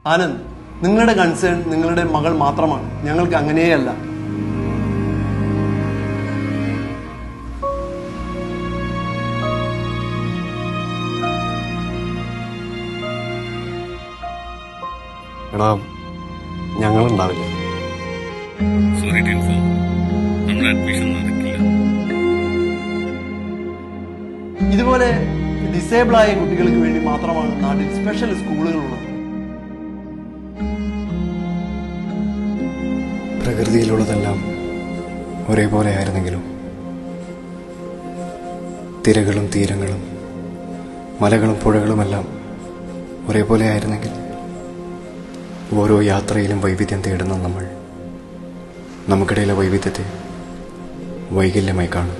ആനന്ദ്, നിങ്ങളുടെ കൺസേൺ നിങ്ങളുടെ മകൾ മാത്രമാണ്. ഞങ്ങൾക്ക് അങ്ങനെയല്ല. എടാ, ഞങ്ങളുണ്ടാവില്ല. സോറി ടു ഇൻഫോം, നമ്മുടെ അഡ്മിഷൻ നടക്കില്ല. ഇതുപോലെ ഡിസേബിൾ ആയ കുട്ടികൾക്ക് വേണ്ടി മാത്രമാണ് നാട്ടിൽ സ്പെഷ്യൽ സ്കൂളുകളുള്ളത്. പ്രകൃതിയിലുള്ളതെല്ലാം ഒരേപോലെ ആയിരുന്നെങ്കിലും, തിരകളും തീരങ്ങളും മലകളും പുഴകളുമെല്ലാം ഒരേപോലെ ആയിരുന്നെങ്കിൽ, ഓരോ യാത്രയിലും വൈവിധ്യം തേടുന്ന നമ്മൾ നമുക്കിടയിലെ വൈവിധ്യത്തെ വൈകല്യമായി കാണും.